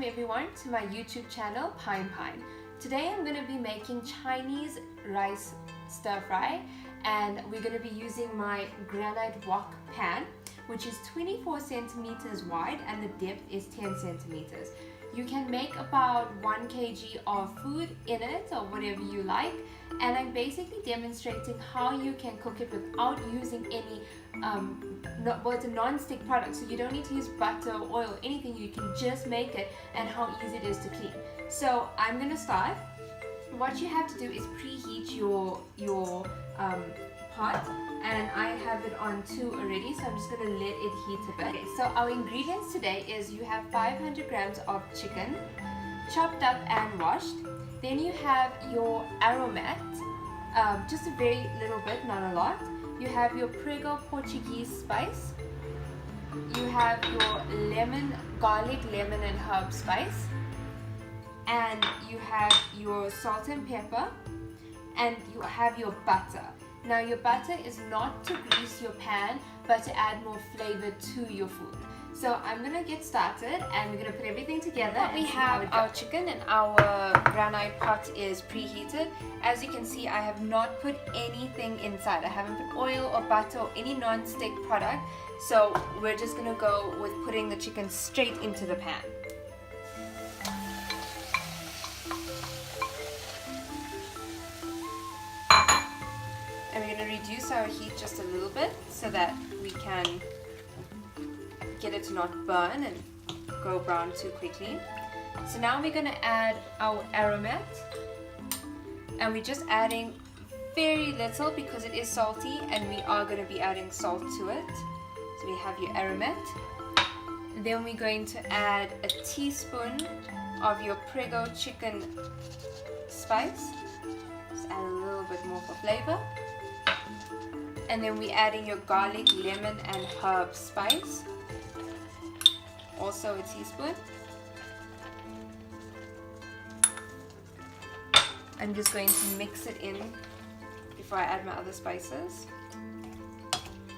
everyone to my YouTube channel PinePine. Today I'm going to be making Chinese rice stir fry, and we're going to be using my Granite Wok Pan, which is 24 centimeters wide and the depth is 10 centimeters. You can make about 1 kg of food in it or whatever you like, and I'm basically demonstrating how you can cook it without using any it's a non-stick product, so you don't need to use butter or oil, anything. You can just make it, and how easy it is to clean. So I'm gonna start. What you have to do is preheat your pot, and I have it on 2 already, so I'm just gonna let it heat a bit. Okay, so our ingredients today is you have 500 grams of chicken, chopped up and washed. Then you have your aromat, just a very little bit, not a lot. You have your Prego Portuguese spice. You have your garlic, lemon and herb spice. And you have your salt and pepper. And you have your butter. Now your butter is not to grease your pan, but to add more flavor to your food. So I'm gonna get started, and we're gonna put everything together. We have our chicken, and our granite pot is preheated. As you can see, I have not put anything inside. I haven't put oil or butter or any non-stick product. So we're just gonna go with putting the chicken straight into the pan. And we're gonna reduce our heat just a little bit so that we can get it to not burn and go brown too quickly. So now we're going to add our aromat, and we're just adding very little because it is salty, and we are going to be adding salt to it. So we have your aromat. Then we're going to add a teaspoon of your Prego chicken spice. Just add a little bit more for flavor. And then we're adding your garlic, lemon and herb spice. Also a teaspoon. I'm just going to mix it in before I add my other spices.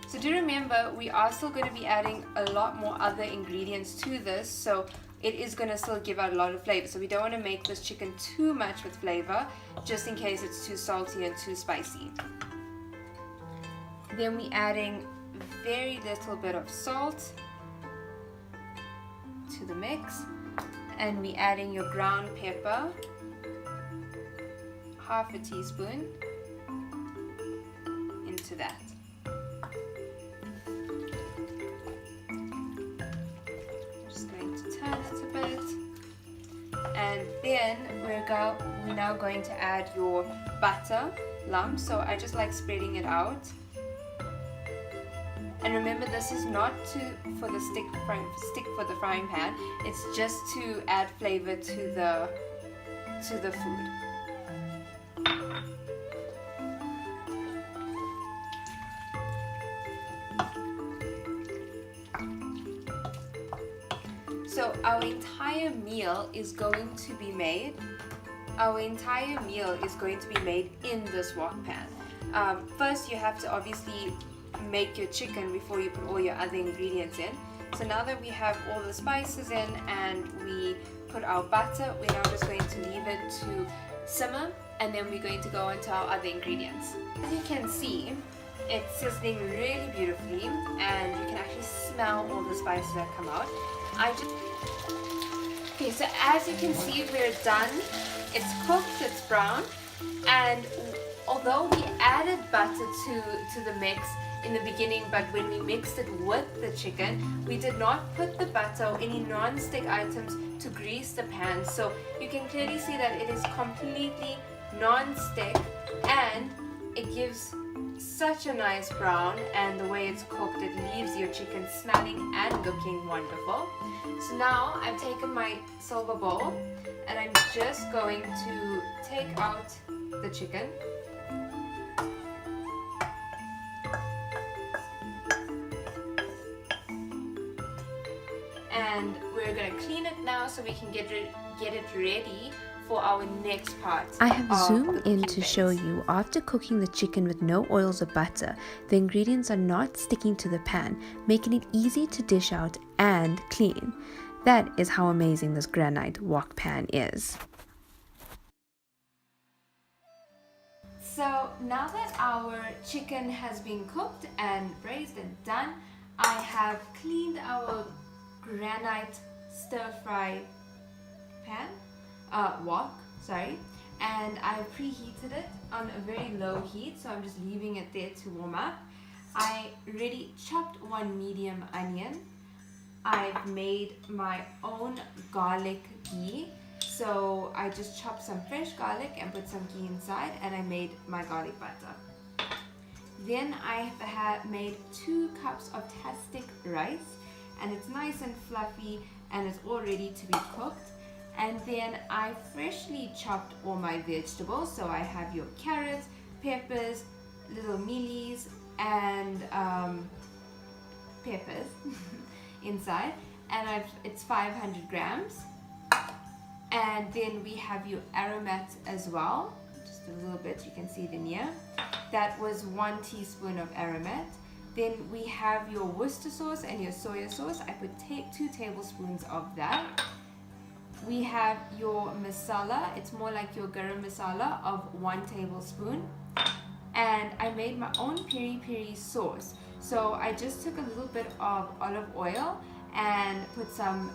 So do remember, we are still going to be adding a lot more other ingredients to this, so it is going to still give out a lot of flavor. So we don't want to make this chicken too much with flavor, just in case it's too salty and too spicy. Then we're adding very little bit of salt to the mix, and we're adding your ground pepper, half a teaspoon into that. I'm just going to turn it a bit, and then we're now going to add your butter lump. So I just like spreading it out. And remember, this is not for the stick for the frying pan. It's just to add flavor to the food. So our entire meal is going to be made. Our entire meal is going to be made in this wok pan. First, you have to obviously make your chicken before you put all your other ingredients in. So now that we have all the spices in and we put our butter, we're now just going to leave it to simmer, and then we're going to go into our other ingredients. As you can see, it's sizzling really beautifully, and you can actually smell all the spices that come out. Okay, so as you can see, we're done. It's cooked, it's brown, and although we added butter to the mix in the beginning, but when we mixed it with the chicken, we did not put the butter or any non-stick items to grease the pan. So you can clearly see that it is completely non-stick, and it gives such a nice brown, and the way it's cooked, it leaves your chicken smelling and looking wonderful. So now I've taken my silver bowl, and I'm just going to take out the chicken. And we're going to clean it now so we can get it ready for our next part. I have zoomed in to show you after cooking the chicken with no oils or butter, the ingredients are not sticking to the pan, making it easy to dish out and clean. That is how amazing this Granite Wok Pan is. So now that our chicken has been cooked and braised and done, I have cleaned our granite stir-fry pan, wok, sorry, and I've preheated it on a very low heat, so I'm just leaving it there to warm up. I already chopped one medium onion. I've made my own garlic ghee. So I just chopped some fresh garlic and put some ghee inside, and I made my garlic butter. Then I have made 2 cups of tastic rice, and it's nice and fluffy and it's all ready to be cooked. And then I freshly chopped all my vegetables. So I have your carrots, peppers, little mealies, and peppers inside, and it's 500 grams. And then we have your aromat as well, just a little bit, you can see it in here. That was 1 teaspoon of aromat. Then we have your Worcester sauce and your soya sauce. I put 2 tablespoons of that. We have your masala, it's more like your garam masala, of 1 tablespoon. And I made my own peri-peri sauce. So I just took a little bit of olive oil and put some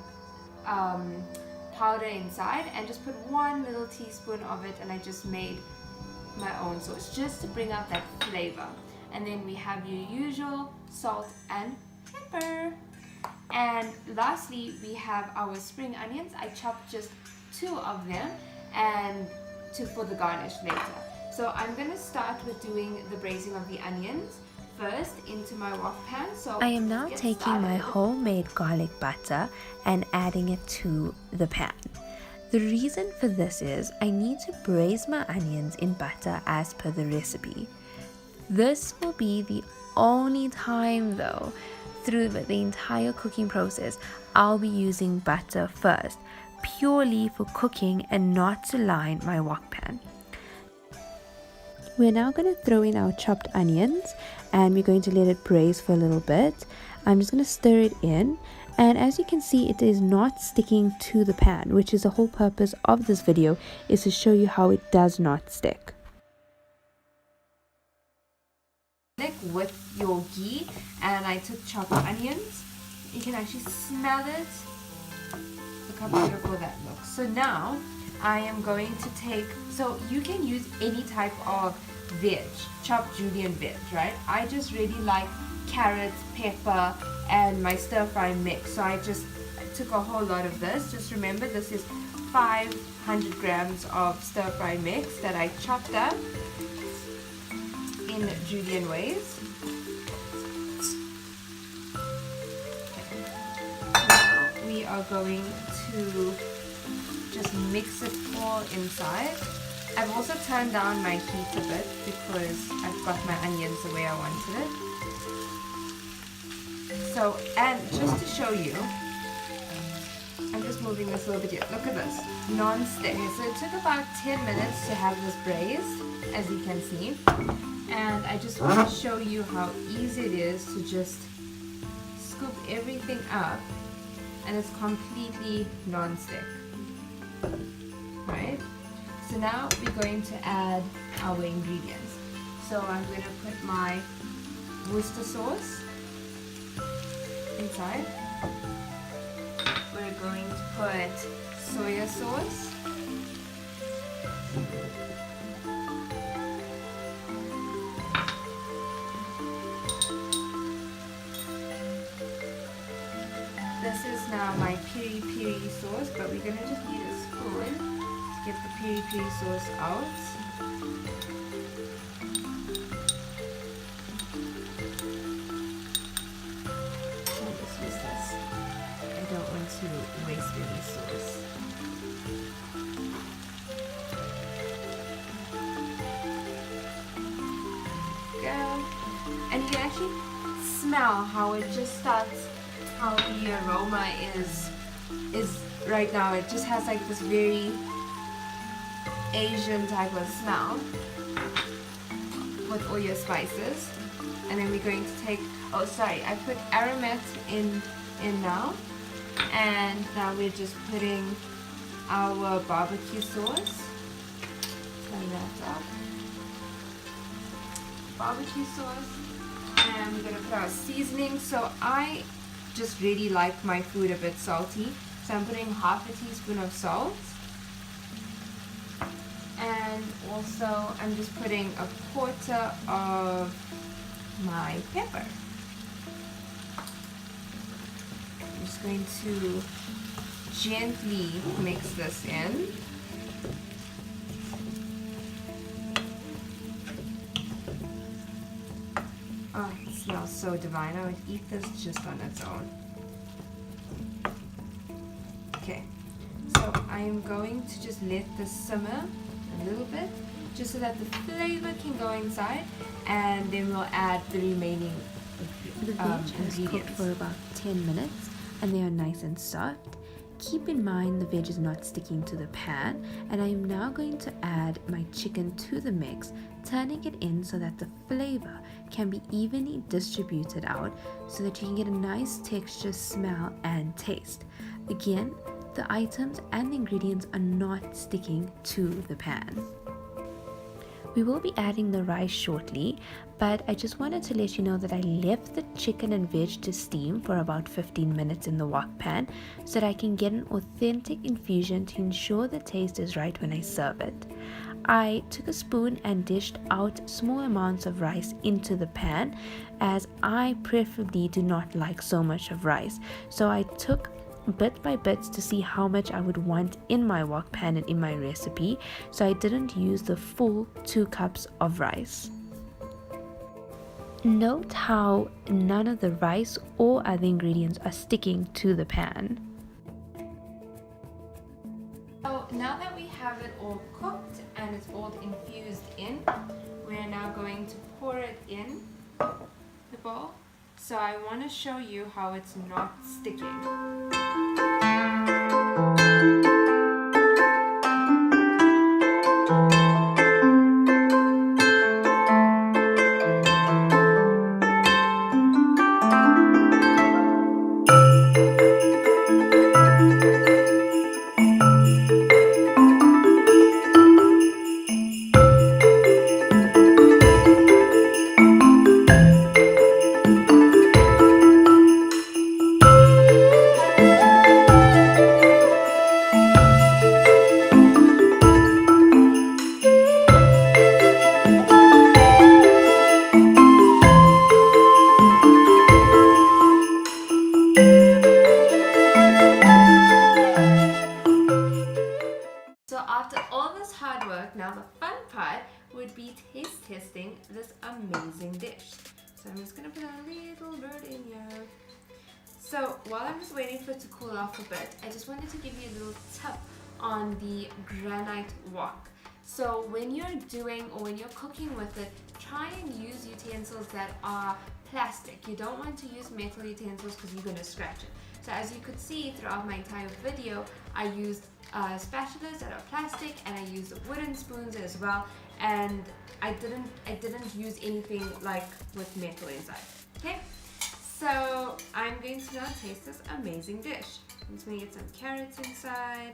powder inside and just put 1 little teaspoon of it, and I just made my own sauce just to bring out that flavor. And then we have your usual salt and pepper. And lastly, we have our spring onions. I chopped just 2 of them and for the garnish later. So I'm going to start with doing the braising of the onions first into my wok pan. So I am now taking my homemade garlic butter and adding it to the pan. The reason for this is I need to braise my onions in butter as per the recipe. This will be the only time though through the entire cooking process I'll be using butter first, purely for cooking and not to line my wok pan. We're now going to throw in our chopped onions and we're going to let it braise for a little bit. I'm just going to stir it in, and as you can see, it is not sticking to the pan, which is the whole purpose of this video, is to show you how it does not stick. With your ghee, and I took chopped onions. You can actually smell it. Look how beautiful that looks. So now I am going to take, so you can use any type of veg, chopped julienne veg, right? I just really like carrots, pepper, and my stir fry mix. So I took a whole lot of this. Just remember, this is 500 grams of stir fry mix that I chopped up in julienne ways. Now we are going to just mix it all inside. I've also turned down my heat a bit because I've got my onions the way I wanted it. So, and just to show you, I'm just moving this a little bit here. Look at this, non-stick. So it took about 10 minutes to have this braised, as you can see. And I just want to show you how easy it is to just scoop everything up, and it's completely non-stick. Right? So now we're going to add our ingredients. So I'm going to put my Worcester sauce inside. We're going to put soya sauce. This is now my peri-peri sauce, but we're going to just need a spoon to get the peri-peri sauce out. I'll just use this. I don't want to waste any sauce. There we go. And you can actually smell how it just starts, how the aroma is right now. It just has like this very Asian type of smell with all your spices. And then we're going to take, oh sorry, I put aromat in now. And now we're just putting our barbecue sauce. Turn that off. Barbecue sauce. And we're going to put our seasoning. So I just really like my food a bit salty. So I'm putting half a teaspoon of salt. And also I'm just putting a quarter of my pepper. I'm just going to gently mix this in. Oh, it smells so divine. I would eat this just on its own. Okay, so I am going to just let this simmer a little bit, just so that the flavor can go inside, and then we'll add the remaining The veg has cooked for about 10 minutes and they are nice and soft. Keep in mind the veg is not sticking to the pan, and I am now going to add my chicken to the mix, turning it in so that the flavor can be evenly distributed out so that you can get a nice texture, smell and taste. Again, the items and the ingredients are not sticking to the pan. We will be adding the rice shortly, but I just wanted to let you know that I left the chicken and veg to steam for about 15 minutes in the wok pan so that I can get an authentic infusion to ensure the taste is right when I serve it. I took a spoon and dished out small amounts of rice into the pan, as I preferably do not like so much of rice. So I took bit by bit to see how much I would want in my wok pan and in my recipe, so I didn't use the full 2 cups of rice. Note how none of the rice or other ingredients are sticking to the pan. So now that we have it all cooked and it's all infused in, we're now going to pour it in the bowl. So I want to show you how it's not sticking. So after all this hard work, now the fun part would be taste testing this amazing dish. So I'm just going to put a little bit in here. So while I'm just waiting for it to cool off a bit, I just wanted to give you a little tip on the Granite Wok. So when you're doing or when you're cooking with it, try and use utensils that are plastic. You don't want to use metal utensils because you're going to scratch it. So as you could see throughout my entire video, I used spatulas that are plastic, and I used wooden spoons as well, and I didn't use anything like with metal inside. Okay, so I'm going to now taste this amazing dish. I'm just going to get some carrots inside.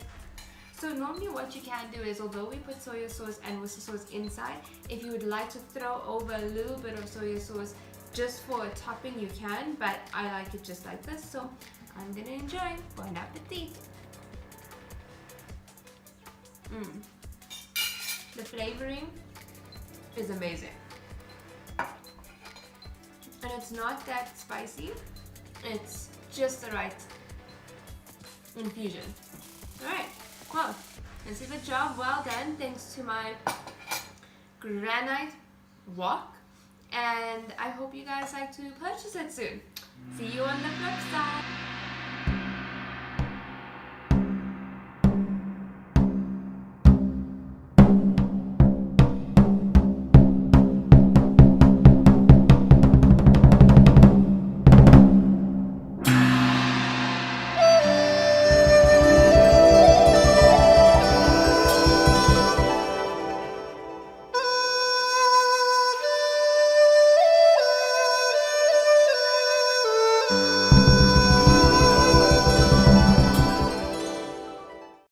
So normally what you can do is, although we put soy sauce and Worcester sauce inside, if you would like to throw over a little bit of soy sauce just for a topping, you can, but I like it just like this, so I'm gonna enjoy. Bon appetit! The flavoring is amazing, and it's not that spicy. It's just the right infusion. Alright, well, this is a job well done thanks to my Granite Wok, and I hope you guys like to purchase it soon. See you on the flip side.